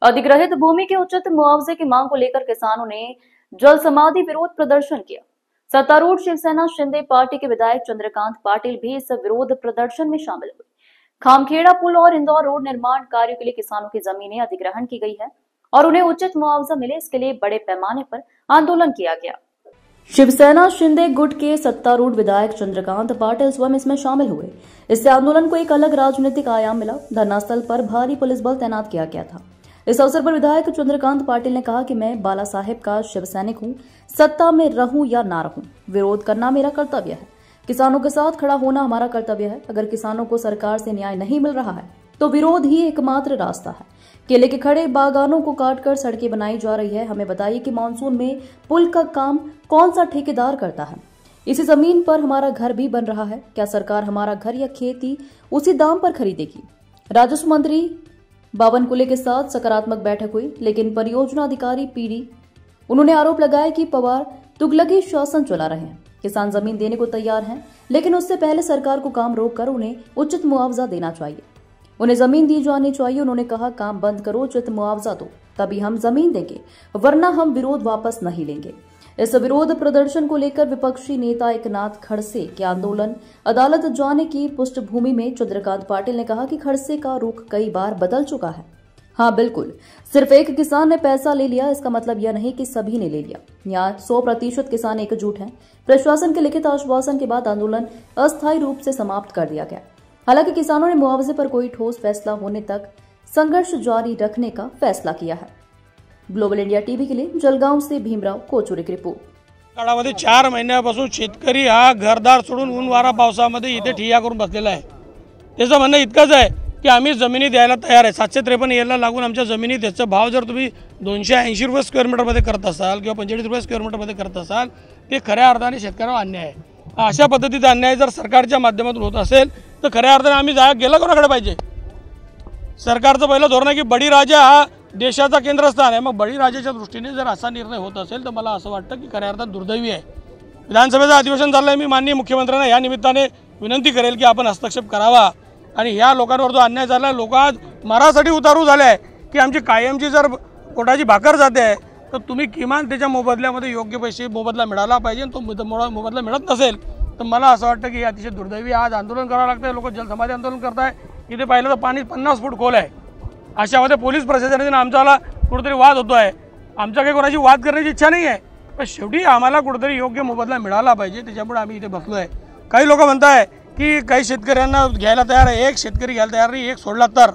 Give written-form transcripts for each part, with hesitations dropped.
अधिग्रहित भूमि के उचित मुआवजे की मांग को लेकर किसानों ने जल समाधि विरोध प्रदर्शन किया। सत्तारूढ़ शिवसेना शिंदे पार्टी के विधायक चंद्रकांत पाटिल भी इस विरोध प्रदर्शन में शामिल हुए। खामखेड़ा पुल और इंदौर रोड निर्माण कार्यों के लिए किसानों की जमीनें अधिग्रहण की गई है और उन्हें उचित मुआवजा मिले, इसके लिए बड़े पैमाने पर आंदोलन किया गया। शिवसेना शिंदे गुट के सत्तारूढ़ विधायक चंद्रकांत पाटिल स्वयं इसमें शामिल हुए। इससे आंदोलन को एक अलग राजनीतिक आयाम मिला। धरनास्थल पर भारी पुलिस बल तैनात किया गया था। इस अवसर पर विधायक चंद्रकांत पाटिल ने कहा कि मैं बाला साहेब का शिव सैनिक हूं, सत्ता में रहूं या ना रहूं, विरोध करना मेरा कर्तव्य है। किसानों के साथ खड़ा होना हमारा कर्तव्य है। अगर किसानों को सरकार से न्याय नहीं मिल रहा है तो विरोध ही एकमात्र रास्ता है। केले के खड़े बागानों को काटकर सड़कें बनाई जा रही है। हमें बताइए कि मानसून में पुल का काम कौन सा ठेकेदार करता है? इसी जमीन पर हमारा घर भी बन रहा है। क्या सरकार हमारा घर या खेती उसी दाम पर खरीदेगी? राजस्व मंत्री बावन कुले के साथ सकारात्मक बैठक हुई, लेकिन परियोजना अधिकारी पीडी उन्होंने आरोप लगाया कि पवार तुगलकी शासन चला रहे हैं। किसान जमीन देने को तैयार हैं, लेकिन उससे पहले सरकार को काम रोककर उन्हें उचित मुआवजा देना चाहिए। उन्हें जमीन दी जानी चाहिए। उन्होंने कहा, काम बंद करो, उचित मुआवजा दो, तभी हम जमीन देंगे, वरना हम विरोध वापस नहीं लेंगे। इस विरोध प्रदर्शन को लेकर विपक्षी नेता एकनाथ खड़से के आंदोलन अदालत जाने की पृष्ठभूमि में चंद्रकांत पाटिल ने कहा कि खड़से का रुख कई बार बदल चुका है। हाँ बिल्कुल, सिर्फ एक किसान ने पैसा ले लिया, इसका मतलब यह नहीं कि सभी ने ले लिया। यहाँ 100% किसान एकजुट हैं। प्रशासन के लिखित आश्वासन के बाद आंदोलन अस्थायी रूप से समाप्त कर दिया गया। हालांकि किसानों ने मुआवजे पर कोई ठोस फैसला होने तक संघर्ष जारी रखने का फैसला किया है। ग्लोबल इंडिया टीव्ही के लिए जलगांव से भीमराव कोचुरे की रिपोर्ट। काळामध्ये 4 महिन्यापासून शेतकरी हा घरदार सोडून ऊन वारा पावसामध्ये इथे ठिय्या करून बसलेला आहे। त्याचं म्हणणं इतकंच आहे की आम्ही जमिनी द्यायला तयार आहे। 753 एला लागून आमच्या जमिनी, त्याचा भाव जर तुम्ही 280 रुपये स्क्वेअर मीटरमध्ये करत असाल किंवा 45 रुपये स्क्वेअर मीटरमध्ये करत असाल, ते खऱ्या अर्थाने शेतकऱ्यावर अन्याय आहे। अशा पद्धतीचा अन्याय जर सरकारच्या माध्यमातून होत असेल तर खऱ्या अर्थाने आम्ही जागा गेला कोणाकडे पाहिजे? सरकारचं पहिलं धोरण आहे की बळीराजा हा देशाचा केंद्रस्थान आहे। मग बळीराजाच्या दृष्टीने जर असा निर्णय होत असेल तर मला असं वाटतं की खऱ्या अर्थात दुर्दैवी आहे। विधानसभेचं अधिवेशन चाललंय, मी माननीय मुख्यमंत्र्यांना या निमित्ताने विनंती करेल की आपण हस्तक्षेप करावा आणि ह्या लोकांवर जो अन्याय झाला, लोक आज मारासाठी उतारू झाले आहे की आमची कायमची जर पोटाची भाकर जाते आहे तर तुम्ही किमान त्याच्या मोबदल्यामध्ये योग्य पैसे मोबदला मिळाला पाहिजे। तो मोबदला मिळत नसेल तर मला असं वाटतं की अतिशय दुर्दैवी आज आंदोलन करावं लागतं। लोक जलसमाधी आंदोलन करताय। इथे पाहिलं तर पाणी 50 फूट खोल आहे। अशामध्ये पोलीस प्रशासनाने आमच्याला कुठेतरी वाद होतो आहे। आमच्या काही कोणाची वाद करण्याची इच्छा नाही आहे, पण शेवटी आम्हाला कुठेतरी योग्य मोबदला मिळाला पाहिजे, त्याच्यामुळे आम्ही इथे बसलो आहे। काही लोक म्हणताय की काही शेतकऱ्यांना घ्यायला तयार आहे, एक शेतकरी घ्यायला तयार नाही, एक सोडला तर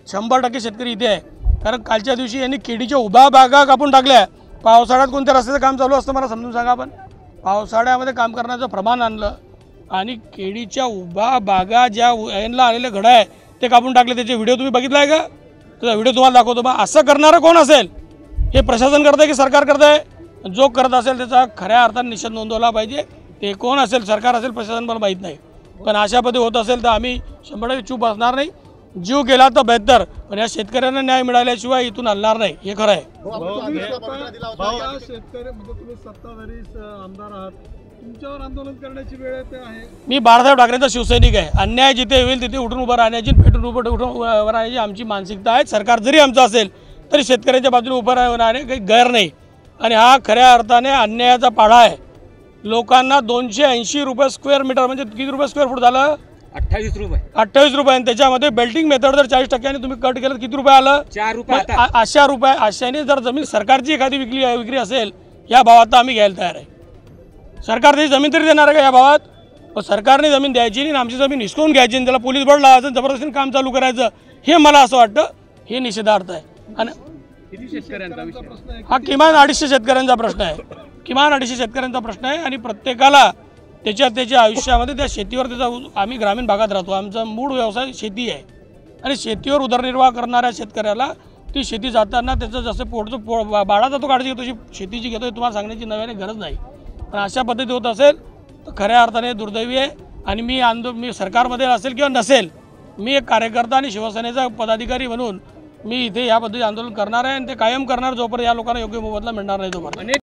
100% शेतकरी इथे आहे। कारण कालच्या दिवशी यांनी केळीच्या उभ्या बागा कापून टाकल्या। पावसाळ्यात कोणत्या रस्त्याचं काम चालू असतं मला समजून सांगा। आपण पावसाळ्यामध्ये काम करण्याचं प्रमाण आणलं आणि केळीच्या उभ्या बागा ज्या यांना आलेले घड आहे ते कापून टाकले। त्याचे व्हिडिओ तुम्ही बघितलाय का? त्याचा व्हिडिओ तुम्हाला दाखवतो। मग असं करणारं कोण असेल? हे प्रशासन करतंय की सरकार करतंय? जो करत असेल त्याचा खऱ्या अर्थाने निषेध नोंदवला पाहिजे। ते कोण असेल, सरकार असेल, प्रशासन मला माहीत नाही, पण अशा पद्धती होत असेल तर आम्ही 100% चूप असणार नाही। जीव गेला तर बेहतर, पण या शेतकऱ्यांना न्याय मिळाल्याशिवाय इथून हलणार नाही, हे खरं आहे। मी बाळासाहेब ठाकरेंचा शिवसैनिक आहे। अन्याय जिथे होईल तिथे उठून उभं राहण्याची, पेटून उभं राहण्याची आमची मानसिकता आहे। सरकार जरी आमचं असेल तरी शेतकऱ्यांच्या बाजूने उभं राहणे काही गैर नाही। आणि हा खऱ्या अर्थाने अन्यायाचा पाढा आहे। लोकांना 280 रुपये स्क्वेअर मीटर म्हणजे किती रुपये स्क्वेअर फूट झालं? 28 रुपये। 28 रुपये। आणि त्याच्यामध्ये बेल्टिंग मेथड जर 40% तुम्ही कट केलं किती रुपये आलं? 4 रुपये। अशाने जर जमीन सरकारची एखादी विक्री असेल या भावात आम्ही घ्यायला तयार आहे। सरकार त्याची जमीन तरी देणार आहे का या भावात? पण सरकारने जमीन द्यायची नाही, आमची जमीन हिसकून घ्यायची आणि त्याला पोलीस बळ लावायचं, जबरदस्तीने काम चालू करायचं, हे मला असं वाटतं हे निषेधार्थ आहे। आणि हा किमान 250 शेतकऱ्यांचा प्रश्न आहे। किमान 250 शेतकऱ्यांचा प्रश्न आहे आणि प्रत्येकाला त्याच्या आयुष्यामध्ये त्या शेतीवर त्याचा, आम्ही ग्रामीण भागात राहतो, आमचा मूळ व्यवसाय शेती आहे आणि शेतीवर उदरनिर्वाह करणाऱ्या शेतकऱ्याला ती शेती जाताना त्याचं जसं पोटचं बाळाचा तो काळजी घेतो शेतीची घेतो, तुम्हाला सांगण्याची नव्याने गरज नाही। पण अशा पद्धती होत असेल तर खऱ्या अर्थाने दुर्दैवी आहे। आणि मी सरकारमध्ये असेल किंवा नसेल, मी एक कार्यकर्ता आणि शिवसेनेचा पदाधिकारी म्हणून मी इथे या पद्धतीने आंदोलन करणार आहे आणि ते कायम करणार जोपर्यंत या लोकांना योग्य मोबदला मिळणार नाही तोपर्यंत।